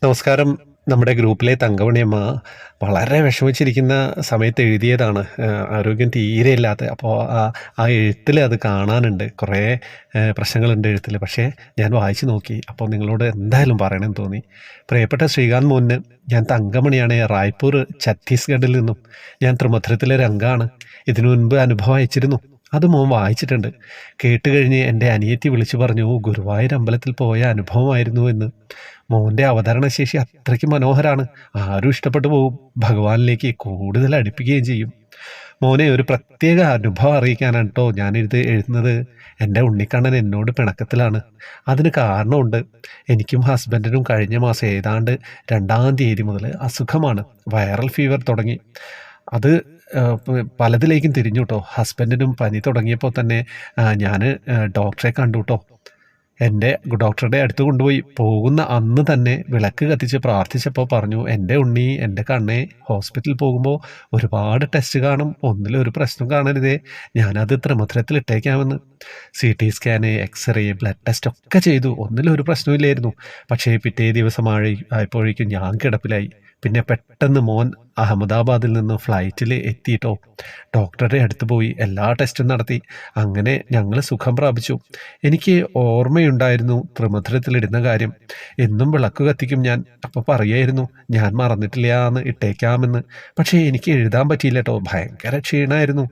നമസ്കാരം. നമ്മുടെ ഗ്രൂപ്പിലെ തങ്കമണിയമ്മ വളരെ വിഷമിച്ചിരിക്കുന്ന സമയത്ത് എഴുതിയതാണ്. ആരോഗ്യം തീരെ ഇല്ലാത്ത. അപ്പോൾ ആ എഴുത്തിൽ അത് കാണാനുണ്ട്. കുറേ പ്രശ്നങ്ങളുണ്ട് എഴുത്തിൽ. പക്ഷേ ഞാൻ വായിച്ചു നോക്കി. അപ്പോൾ നിങ്ങളോട് എന്തായാലും പറയണമെന്ന് തോന്നി. പ്രിയപ്പെട്ട ശ്രീകാന്ത് മോഹന്, ഞാൻ തങ്കമണിയാണ്, റായ്പൂർ ഛത്തീസ്ഗഡിൽ നിന്നും. ഞാൻ തൃമധുരത്തിലെ ഒരു അംഗമാണ്. ഇതിനു മുൻപ് അനുഭവം അയച്ചിരുന്നു. അത് മോൻ വായിച്ചിട്ടുണ്ട്. കേട്ട് കഴിഞ്ഞ് എൻ്റെ അനിയത്തി വിളിച്ചു പറഞ്ഞു, ഗുരുവായൂർ അമ്പലത്തിൽ പോയ അനുഭവമായിരുന്നു എന്ന്. മോൻ്റെ അവതരണശേഷി അത്രയ്ക്ക് മനോഹരാണ്. ആരും ഇഷ്ടപ്പെട്ടു പോകും. ഭഗവാനിലേക്ക് കൂടുതൽ അടുപ്പിക്കുകയും ചെയ്യും. മോനെ, ഒരു പ്രത്യേക അനുഭവം അറിയിക്കാനാണ് കേട്ടോ ഞാനിത് എഴുതുന്നത്. എൻ്റെ ഉണ്ണിക്കണ്ണൻ എന്നോട് പിണക്കത്തിലാണ്. അതിന് കാരണമുണ്ട്. എനിക്കും ഹസ്ബൻഡിനും കഴിഞ്ഞ മാസം ഏതാണ്ട് 2-ാം തീയതി മുതൽ അസുഖമാണ്. വൈറൽ ഫീവർ തുടങ്ങി. അത് പലതിലേക്കും തിരിഞ്ഞു കേട്ടോ. ഹസ്ബൻഡിനും പനി തുടങ്ങിയപ്പോൾ തന്നെ ഞാൻ ഡോക്ടറെ കണ്ടു കേട്ടോ. എൻ്റെ ഡോക്ടറുടെ അടുത്ത് കൊണ്ടുപോയി. പോകുന്ന അന്ന് തന്നെ വിളക്ക് കത്തിച്ച് പ്രാർത്ഥിച്ചപ്പോൾ പറഞ്ഞു, എൻ്റെ ഉണ്ണി, എൻ്റെ കണ്ണേ, ഹോസ്പിറ്റലിൽ പോകുമ്പോൾ ഒരുപാട് ടെസ്റ്റ് കാണും, ഒന്നിലൊരു പ്രശ്നം കാണരുതേ, ഞാനത് ത്രിമധുരത്തിൽ ഇട്ടേക്കാമെന്ന്. CT scan, x ray, blood test ഒക്കെ ചെയ്തു. ഒന്നിലൊരു പ്രശ്നമില്ലായിരുന്നു. പക്ഷേ പിറ്റേ ദിവസം ആയപ്പോഴേക്കും ഞാൻ കിടപ്പിലായി. പിന്നെ പെട്ടെന്ന് മോൻ അഹമ്മദാബാദിൽ നിന്ന് ഫ്ലൈറ്റിൽ എത്തിയിട്ടോ. ഡോക്ടറുടെ അടുത്ത് പോയി എല്ലാ ടെസ്റ്റും നടത്തി. അങ്ങനെ ഞങ്ങൾ സുഖം പ്രാപിച്ചു. എനിക്ക് ഓർമ്മയുണ്ടായിരുന്നു ത്രിമധുരത്തിലിടുന്ന കാര്യം. എന്നും വിളക്ക് കത്തിക്കും ഞാൻ. അപ്പോൾ പറയായിരുന്നു, ഞാൻ മറന്നിട്ടില്ല എന്ന് ഇട്ടേക്കാമെന്ന്. പക്ഷേ എനിക്ക് എഴുതാൻ പറ്റിയില്ല കേട്ടോ. ഭയങ്കര ക്ഷീണമായിരുന്നു.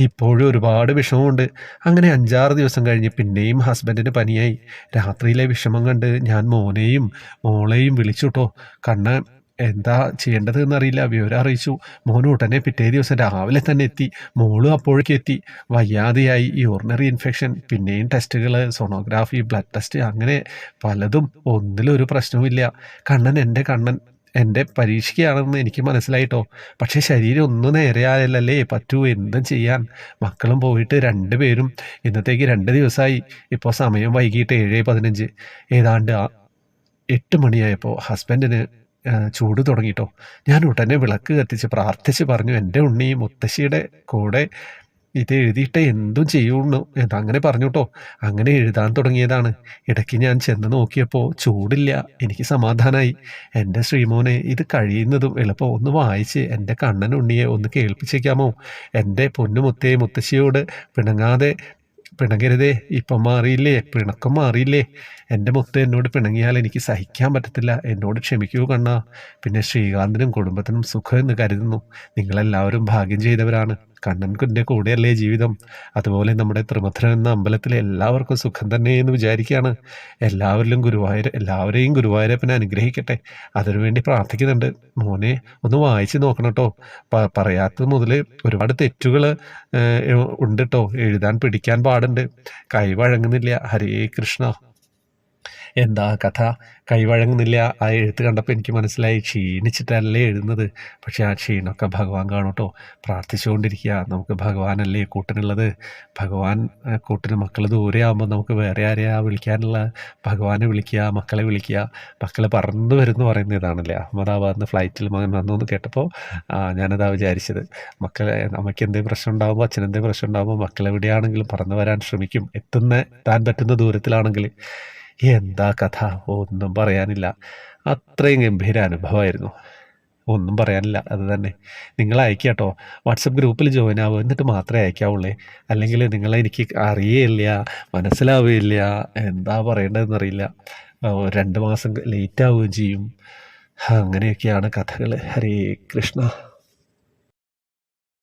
ഇപ്പോഴും ഒരുപാട് വിഷമമുണ്ട്. അങ്ങനെ 5-6 ദിവസം കഴിഞ്ഞ് പിന്നെയും ഹസ്ബൻഡിന് പനിയായി. രാത്രിയിലെ വിഷമം കണ്ട് ഞാൻ മോനെയും മോളെയും വിളിച്ചു കേട്ടോ. കണ്ണൻ എന്താ ചെയ്യേണ്ടത് എന്നറിയില്ല. വിവരം അറിയിച്ചു. മോൻ ഉടനെ പിറ്റേ ദിവസം രാവിലെ തന്നെ എത്തി. മോളും അപ്പോഴേക്കും എത്തി. വയ്യാതെയായി. യൂറിനറി ഇൻഫെക്ഷൻ, പിന്നെയും ടെസ്റ്റുകൾ, സോണോഗ്രാഫി, ബ്ലഡ് ടെസ്റ്റ്, അങ്ങനെ പലതും. ഒന്നിലൊരു പ്രശ്നവുമില്ല. കണ്ണൻ എൻ്റെ കണ്ണൻ. എൻ്റെ പരീക്ഷയ്ക്കാണെന്ന് എനിക്ക് മനസ്സിലായിട്ടോ. പക്ഷേ ശരീരം ഒന്നും നേരെയായല്ലേ പറ്റൂ. എന്തും ചെയ്യാൻ. മക്കളും പോയിട്ട് 2 പേരും ഇന്നത്തേക്ക് 2 ദിവസമായി. ഇപ്പോൾ സമയം വൈകിട്ട് 7:15. ഏതാണ്ട് 8 മണിയായപ്പോൾ ഹസ്ബൻഡിന് ചൂട് തുടങ്ങിയിട്ടോ. ഞാൻ ഉടനെ വിളക്ക് കത്തിച്ച് പ്രാർത്ഥിച്ച് പറഞ്ഞു, എൻ്റെ ഉണ്ണി, മുത്തശ്ശിയുടെ കൂടെ ഇത് എഴുതിയിട്ട് എന്തും ചെയ്യുള്ളൂ എന്നങ്ങനെ പറഞ്ഞു കേട്ടോ. അങ്ങനെ എഴുതാൻ തുടങ്ങിയതാണ്. ഇടയ്ക്ക് ഞാൻ ചെന്ന് നോക്കിയപ്പോൾ ചൂടില്ല. എനിക്ക് സമാധാനമായി. എൻ്റെ ശ്രീമോനെ, ഇത് കഴിയുന്നതും എളുപ്പം ഒന്ന് വായിച്ച് എൻ്റെ കണ്ണൻ ഉണ്ണിയെ ഒന്ന് കേൾപ്പിച്ചേക്കാമോ? എൻ്റെ പൊന്നുമുത്തേ, മുത്തശ്ശിയോട് പിണങ്ങരുതേ. ഇപ്പം മാറിയില്ലേ? പിണക്കം മാറിയില്ലേ? എൻ്റെ മുത്ത് എന്നോട് പിണങ്ങിയാൽ എനിക്ക് സഹിക്കാൻ പറ്റത്തില്ല. എന്നോട് ക്ഷമിക്കൂ കണ്ണാ. പിന്നെ ശ്രീകാന്തിനും കുടുംബത്തിനും സുഖം എന്ന് കരുതുന്നു. നിങ്ങളെല്ലാവരും ഭാഗ്യം ചെയ്തവരാണ്. കണ്ണൻകുൻ്റെ കൂടെയല്ലേ ജീവിതം. അതുപോലെ നമ്മുടെ ത്രിമധുരം എന്ന അമ്പലത്തിലെ എല്ലാവർക്കും സുഖം തന്നെ എന്ന് വിചാരിക്കുകയാണ്. എല്ലാവരെയും ഗുരുവായൂരപ്പനെ അനുഗ്രഹിക്കട്ടെ. അതിനുവേണ്ടി പ്രാർത്ഥിക്കുന്നുണ്ട്. മോനെ, ഒന്ന് വായിച്ച് നോക്കണം കേട്ടോ. പറയാത്തത് മുതൽ ഒരുപാട് തെറ്റുകൾ ഉണ്ട് കേട്ടോ. എഴുതാൻ പിടിക്കാൻ പാടുണ്ട്. കൈ വഴങ്ങുന്നില്ല. ഹരേ കൃഷ്ണ. എന്താ കഥ? കൈവഴങ്ങുന്നില്ല. ആ എഴുത്ത് കണ്ടപ്പോൾ എനിക്ക് മനസ്സിലായി, ക്ഷീണിച്ചിട്ടല്ലേ എഴുതുന്നത്. പക്ഷേ ആ ക്ഷീണമൊക്കെ ഭഗവാൻ കാണും കേട്ടോ. പ്രാർത്ഥിച്ചുകൊണ്ടിരിക്കുക. നമുക്ക് ഭഗവാനല്ലേ കൂട്ടിനുള്ളത്. ഭഗവാൻ കൂട്ടിന് മക്കൾ ദൂരെ ആകുമ്പോൾ നമുക്ക് വേറെ ആരെയാ വിളിക്കാനുള്ള? ഭഗവാനെ വിളിക്കുക, മക്കളെ വിളിക്കുക. മക്കൾ പറന്നു വരുന്നു പറയുന്ന ഇതാണല്ലേ. അഹമ്മദാബാദിൽ നിന്ന് ഫ്ലൈറ്റിൽ മകൻ വന്നു എന്ന് കേട്ടപ്പോൾ ഞാനതാ വിചാരിച്ചത്. മക്കളെ, അമ്മയ്ക്ക് എന്തെങ്കിലും പ്രശ്നം ഉണ്ടാകുമ്പോൾ, അച്ഛനെന്തെങ്കിലും പ്രശ്നം ഉണ്ടാകുമ്പോൾ മക്കളെവിടെയാണെങ്കിലും പറന്നു വരാൻ ശ്രമിക്കും. എത്താൻ പറ്റുന്ന ദൂരത്തിലാണെങ്കിൽ. എന്താ കഥ? ഒന്നും പറയാനില്ല. അത്രയും ഗംഭീര അനുഭവമായിരുന്നു. ഒന്നും പറയാനില്ല. അത് തന്നെ. നിങ്ങൾ അയക്കുക കേട്ടോ. വാട്സപ്പ് ഗ്രൂപ്പിൽ ജോയിൻ ആവുക. എന്നിട്ട് മാത്രമേ അയക്കാവുള്ളേ. അല്ലെങ്കിൽ നിങ്ങളെ എനിക്ക് അറിയേയില്ല, മനസ്സിലാവുകയില്ല, എന്താ പറയേണ്ടതെന്നറിയില്ല. 2 മാസം ലേറ്റ് ആവുകയും ചെയ്യും. അങ്ങനെയൊക്കെയാണ് കഥകൾ. ഹരേ കൃഷ്ണ.